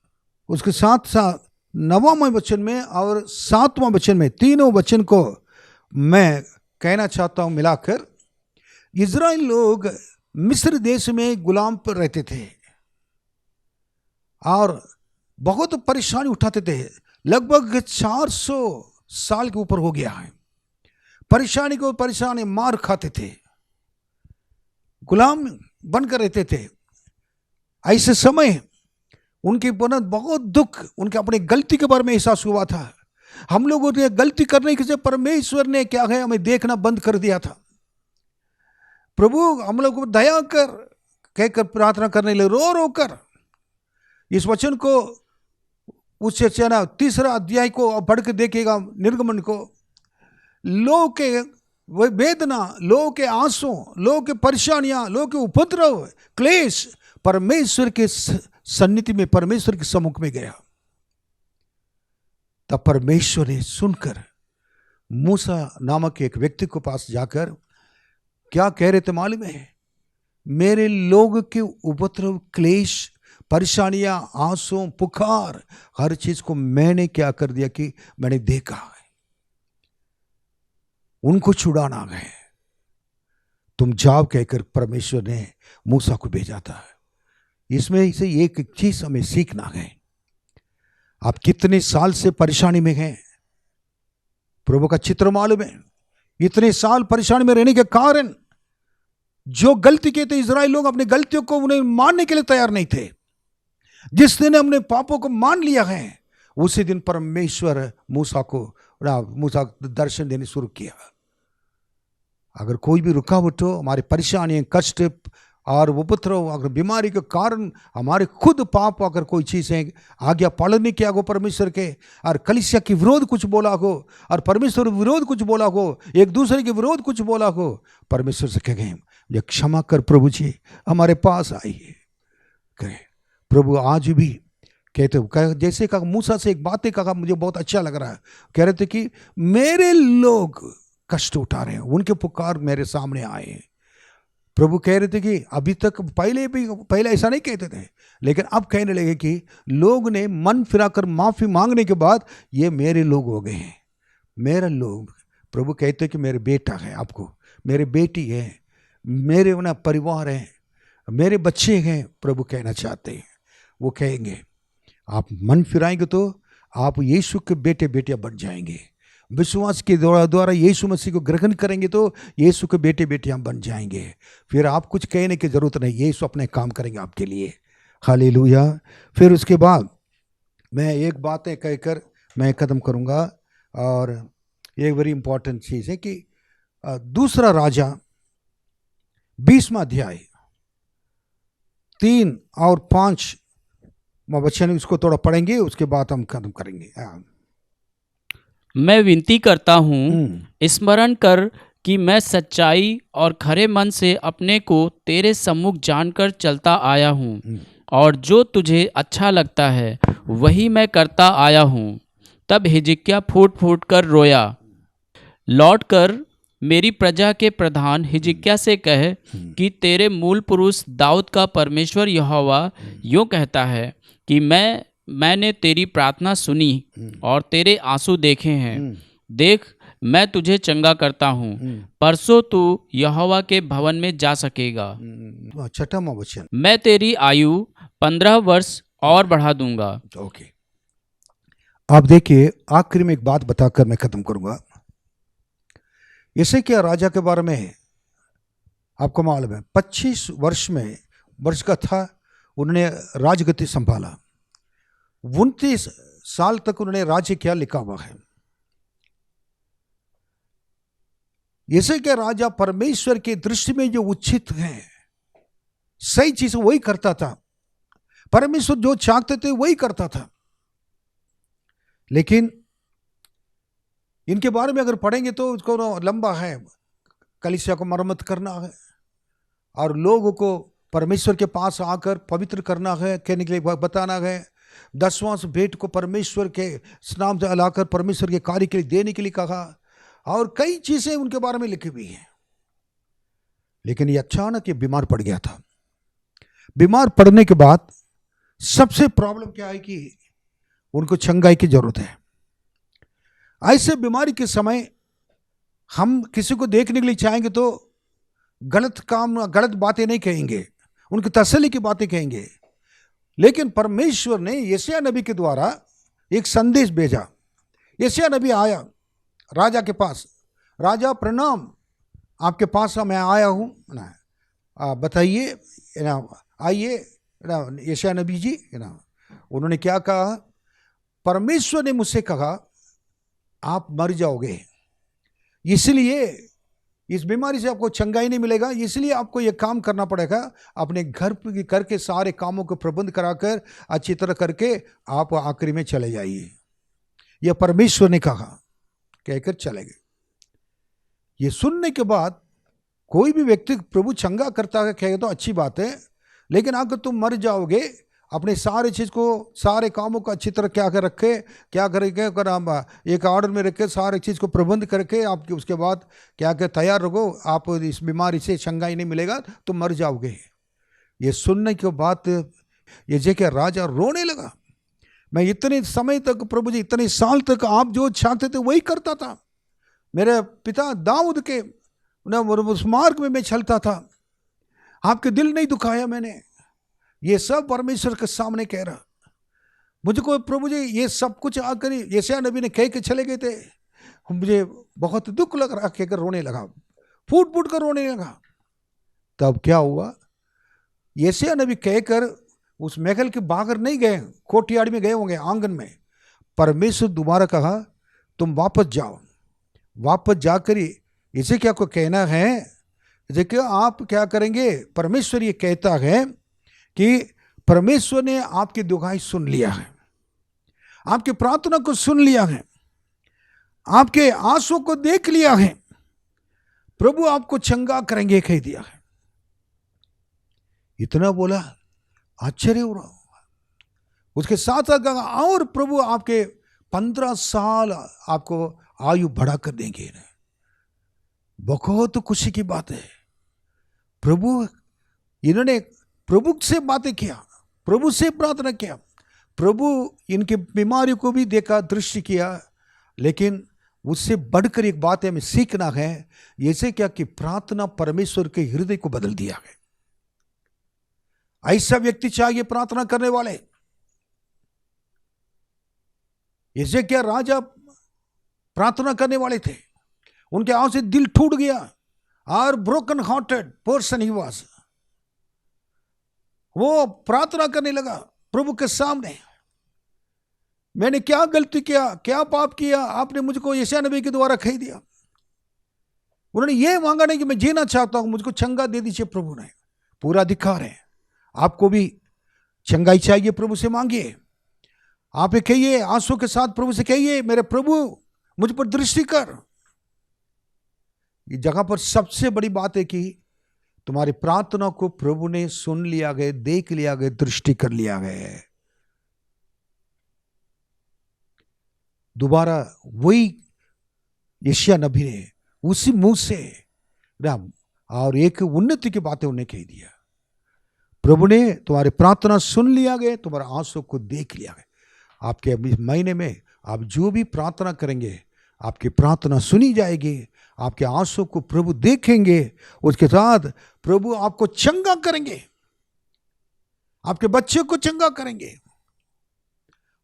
उसके साथ साथ 9वां वचन में और 7वां वचन में, तीनों वचन को मैं कहना चाहता हूँ मिलाकर। इज़राइल लोग मिस्र देश में गुलाम पर रहते थे और बहुत परेशानी उठाते थे। लगभग 400 साल के ऊपर हो गया है, परेशानी को परेशानी मार खाते थे, गुलाम बनकर रहते थे। ऐसे समय उनके बहुत दुख, उनके अपने गलती के बारे में एहसास हुआ था। हम लोगों ने गलती करने के से परमेश्वर ने क्या है, हमें देखना बंद कर दिया था। प्रभु हम लोग को दया कर कहकर प्रार्थना करने लगे, रो रो कर। इस वचन को उससे 3 अध्याय को पढ़ के देखिएगा, निर्गमन को। लोग के वेदना, लोग के आंसू, लोग के परेशानियां, लोग के उपद्रव, क्लेश परमेश्वर के सन्निधि में, परमेश्वर के सम्मुख में गया। तब परमेश्वर ने सुनकर मूसा नामक एक व्यक्ति को पास जाकर क्या कह रहे थे मालूम है? मेरे लोग के उपद्रव, क्लेश, परेशानियां, आंसू, पुकार, हर चीज को मैंने क्या कर दिया कि मैंने देखा है, उनको छुड़ाना है, तुम जाओ कहकर परमेश्वर ने मूसा को भेजा था। इसमें इसे एक चीज हमें सीखना है। आप कितने साल से परेशानी में हैं, प्रभु का चित्र मालूम है। इतने साल परेशानी में रहने के कारण जो गलती किए थे इजराइल लोग, अपनी गलतियों को उन्हें मानने के लिए तैयार नहीं थे। जिस दिन अपने पापों को मान लिया है, उसी दिन परमेश्वर मूसा दर्शन देने शुरू किया। अगर कोई भी रुकावट हो, हमारे परेशानी, कष्ट, और उपद्रव अगर बीमारी के कारण हमारे खुद पाप अगर कोई चीज़ है आज्ञा पालन नहीं किया हो परमेश्वर के, और कलीसिया के विरोध कुछ बोला हो, और परमेश्वर विरोध कुछ बोला हो, एक दूसरे के विरोध कुछ बोला हो, परमेश्वर से कहें ये क्षमा कर प्रभु जी, हमारे पास आइए। कहे प्रभु आज भी कहते जैसे कहा मूसा से एक बातें कहा, मुझे बहुत अच्छा लग रहा है। कह रहे थे कि मेरे लोग कष्ट उठा रहे हैं, उनके पुकार मेरे सामने आए हैं। प्रभु कह रहे थे कि अभी तक पहले ऐसा नहीं कहते थे, लेकिन अब कहने लगे कि लोग ने मन फिराकर माफ़ी मांगने के बाद ये मेरे लोग हो गए हैं। मेरा लोग, प्रभु कहते कि मेरे बेटा है, आपको मेरे बेटी है, मेरे ना परिवार है, मेरे बच्चे हैं। प्रभु कहना चाहते हैं, वो कहेंगे आप मन फिराएंगे तो आप यीशु के बेटे बेटियां बन जाएंगे। विश्वास के द्वारा यीशु मसीह को ग्रहण करेंगे तो यीशु के बेटे बेटियां बन जाएंगे। फिर आप कुछ कहने की ज़रूरत नहीं, यीशु अपने काम करेंगे आपके लिए। हालेलुया। फिर उसके बाद मैं एक बातें कहकर मैं ख़त्म करूँगा, और एक बड़ी इम्पॉर्टेंट चीज़ है कि दूसरा राजा 20वां अध्याय 3 और 5 वचन, उसको थोड़ा पढ़ेंगे, उसके बाद हम खत्म करेंगे।
मैं विनती करता हूँ, स्मरण कर कि मैं सच्चाई और खरे मन से अपने को तेरे सम्मुख जानकर चलता आया हूँ, और जो तुझे अच्छा लगता है वही मैं करता आया हूँ। तब हिजकिय्याह फूट फूट कर रोया। लौट कर मेरी प्रजा के प्रधान हिजकिय्याह से कह कि तेरे मूल पुरुष दाऊद का परमेश्वर यहोवा यूँ कहता है कि मैंने तेरी प्रार्थना सुनी और तेरे आंसू देखे हैं। देख, मैं तुझे चंगा करता हूँ, परसों तू यहोवा के भवन में जा सकेगा।
6वां वचन,
मैं तेरी आयु 15 वर्ष और बढ़ा दूंगा।
ओके, आप देखिए, आखिर में एक बात बताकर मैं खत्म करूंगा। इसे क्या राजा के बारे में आपको मालूम है, 25 वर्ष का था, उन्होंने राजगद्दी संभाला। 29 साल तक उन्होंने राज्य किया, लिखा हुआ है। इसे क्या राजा परमेश्वर की दृष्टि में जो उचित है, सही चीज वही करता था। परमेश्वर जो चाहते थे वही करता था। लेकिन इनके बारे में अगर पढ़ेंगे तो उसको लंबा है। कलीसिया को मरम्मत करना है और लोगों को परमेश्वर के पास आकर पवित्र करना है, कहने के लिए बताना है। 10वां भेंट को परमेश्वर के नाम से लाकर परमेश्वर के कार्य के लिए देने के लिए कहा, और कई चीजें उनके बारे में लिखी हुई हैं। लेकिन ये अचानक ये बीमार पड़ गया था। बीमार पड़ने के बाद सबसे प्रॉब्लम क्या है कि उनको चंगाई की जरूरत है। ऐसे बीमारी के समय हम किसी को देखने के लिए चाहेंगे तो गलत काम, गलत बातें नहीं कहेंगे, उनकी तसल्ली की बातें कहेंगे। लेकिन परमेश्वर ने यशायाह नबी के द्वारा एक संदेश भेजा। यशायाह नबी आया राजा के पास, राजा प्रणाम, आपके पास मैं आया हूँ ना, बताइए ना, आइए ना यशायाह नबी जी ना। उन्होंने क्या कहा, परमेश्वर ने मुझसे कहा आप मर जाओगे, इसलिए इस बीमारी से आपको चंगाई नहीं मिलेगा, इसलिए आपको यह काम करना पड़ेगा। अपने घर करके सारे कामों को प्रबंध कराकर अच्छी तरह करके आप आखिरी में चले जाइए। यह परमेश्वर ने कहा, कहकर चले गए। ये सुनने के बाद कोई भी व्यक्ति प्रभु चंगा करता है कहेगा तो अच्छी बात है, लेकिन अगर तुम मर जाओगे, अपने सारे चीज़ को, सारे कामों को अच्छी तरह क्या कर रखे, क्या करेंगे, अगर हम एक ऑर्डर में रखे सारे चीज़ को प्रबंध करके आपके उसके बाद क्या कर तैयार रहो, आप इस बीमारी से चंगाई नहीं मिलेगा तो मर जाओगे। ये सुनने के बाद ये जगह राजा रोने लगा। मैं इतने समय तक प्रभु जी, इतने साल तक आप जो चाहते थे वही करता था। मेरे पिता दाऊद के उस मार्ग में मैं चलता था, आपके दिल नहीं दुखाया मैंने। ये सब परमेश्वर के सामने कह रहा। मुझको प्रभु जी ये सब कुछ आकर यशायाह नबी ने कह के चले गए थे, मुझे बहुत दुख लग रहा, कहकर रोने लगा, फूट फूट कर रोने लगा। तब क्या हुआ, यशायाह नबी कहकर उस महल के बाहर नहीं गए, कोठियाड़ी में गए होंगे, आंगन में। परमेश्वर दोबारा कहा तुम वापस जाओ, वापस जाकर इसे क्या को कहना है, देखिए आप क्या करेंगे, परमेश्वर ये कहता है कि परमेश्वर ने आपकी दुहाई सुन लिया है, आपकी प्रार्थना को सुन लिया है, आपके आंसू को देख लिया है, प्रभु आपको चंगा करेंगे कह दिया है। इतना बोला, आश्चर्य हो रहा। उसके साथ साथ कहा और प्रभु आपके 15 साल आपको आयु बढ़ा कर देंगे। बहुत खुशी की बात है। प्रभु, इन्होंने प्रभु से बातें किया, प्रभु से प्रार्थना किया, प्रभु इनके बीमारी को भी देखा, दृष्टि किया, लेकिन उससे बढ़कर एक बात हमें सीखना है, ऐसे क्या कि प्रार्थना परमेश्वर के हृदय को बदल दिया है। ऐसा व्यक्ति चाहिए प्रार्थना करने वाले। ऐसे क्या राजा प्रार्थना करने वाले थे, उनके आंसू से दिल टूट गया, और broken hearted person he was. वो प्रार्थना करने लगा प्रभु के सामने, मैंने क्या गलती किया, क्या पाप किया, आपने मुझको यशायाह नबी के द्वारा कह दिया। उन्होंने ये मांगा नहीं कि मैं जीना चाहता हूं, मुझको चंगा दे दीजिए। प्रभु ने पूरा अधिकार है, आपको भी चंगाई चाहिए, प्रभु से मांगिए। आप कहिए आंसू के साथ प्रभु से कहिए, मेरे प्रभु मुझ पर दृष्टि कर। इस जगह पर सबसे बड़ी बात है कि तुम्हारी प्रार्थना को प्रभु ने सुन लिया गया, देख लिया गया, दृष्टि कर लिया गया। दोबारा वही यशायाह नबी ने उसी मुंह से राम और एक उन्नति की बातें उन्हें कह दिया। प्रभु ने तुम्हारी प्रार्थना सुन लिया गया, तुम्हारे आंसू को देख लिया गया। आपके महीने में आप जो भी प्रार्थना करेंगे, आपकी प्रार्थना सुनी जाएगी, आपके आंसू को प्रभु देखेंगे, उसके साथ प्रभु आपको चंगा करेंगे, आपके बच्चे को चंगा करेंगे,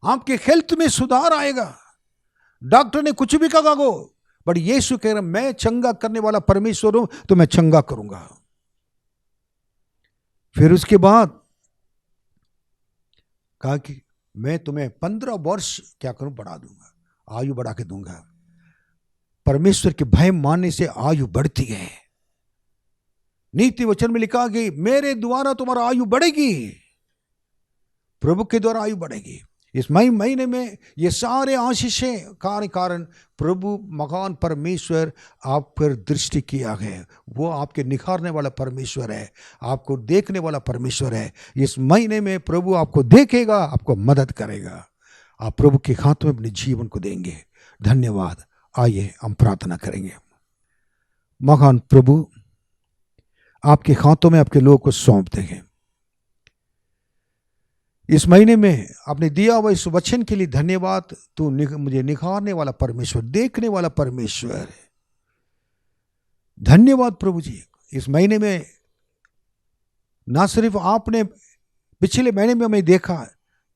आपके हेल्थ में सुधार आएगा। डॉक्टर ने कुछ भी कहा हो, बट यीशु कह रहे मैं चंगा करने वाला परमेश्वर हूं, तो मैं चंगा करूंगा। फिर उसके बाद कहा कि मैं तुम्हें 15 वर्ष क्या करूं, बढ़ा दूंगा, आयु बढ़ा के दूंगा। परमेश्वर के भय मानने से आयु बढ़ती है। नीति वचन में लिखा कि मेरे द्वारा तुम्हारा आयु बढ़ेगी, प्रभु के द्वारा आयु बढ़ेगी। इस महीने में ये सारे आशीषें कारण प्रभु महान परमेश्वर आप पर दृष्टि किया है। वो आपके निखारने वाला परमेश्वर है, आपको देखने वाला परमेश्वर है। इस महीने में प्रभु आपको देखेगा, आपको मदद करेगा। आप प्रभु के हाथों में अपने जीवन को देंगे। धन्यवाद। आइए हम प्रार्थना करेंगे। महान प्रभु, आपके हाथों में आपके लोगों को सौंपते हैं। इस महीने में आपने दिया हुआ इस वचन के लिए धन्यवाद। तू मुझे निखारने वाला परमेश्वर, देखने वाला परमेश्वर है। धन्यवाद प्रभु जी। इस महीने में ना सिर्फ आपने पिछले महीने में हमें देखा,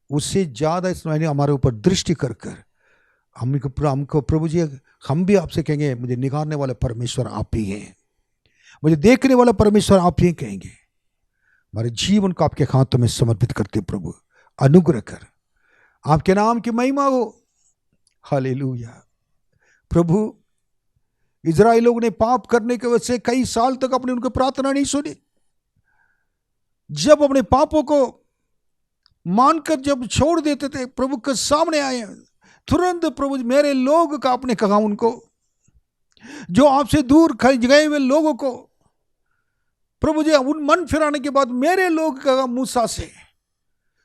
उससे ज्यादा इस महीने हमारे ऊपर दृष्टि कर हमको प्रभु जी, हम भी आपसे कहेंगे मुझे निखारने वाला परमेश्वर आप ही हैं, मुझे देखने वाला परमेश्वर आप ही कहेंगे। हमारे जीवन को आपके हाथों में समर्पित करते प्रभु, अनुग्रह कर, आपके नाम की महिमा हो। हालेलुया। प्रभु, इजराइल लोगों ने पाप करने की वजह से कई साल तक अपने उनकी प्रार्थना नहीं सुनी। जब अपने पापों को मानकर जब छोड़ देते थे, प्रभु के सामने आए, तुरंत प्रभु मेरे लोग का आपने कहा, उनको जो आपसे दूर गए हुए लोगों को प्रभु जी उन मन फिराने के बाद मेरे लोग का मूसा से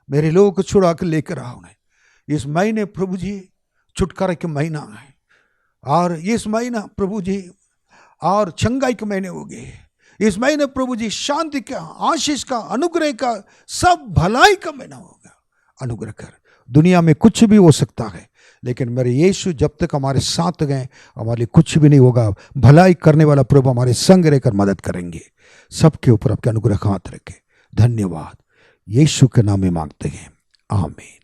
मेरे लोगों को छुड़ा कर लेकर आओ। इस महीने प्रभु जी छुटकारा के महीना है, और इस महीना प्रभु जी और चंगाई के महीने हो गए। इस महीने प्रभु जी शांति का, आशीष का, अनुग्रह का, सब भलाई का महीना होगा। अनुग्रह कर। दुनिया में कुछ भी हो सकता है, लेकिन मेरे यीशु जब तक हमारे साथ गए हमारे लिए कुछ भी नहीं होगा। भलाई करने वाला प्रभु हमारे संग रहकर मदद करेंगे। सबके ऊपर आपके अनुग्रह हाथ रखे। धन्यवाद। यीशु के नाम में मांगते हैं, आमीन।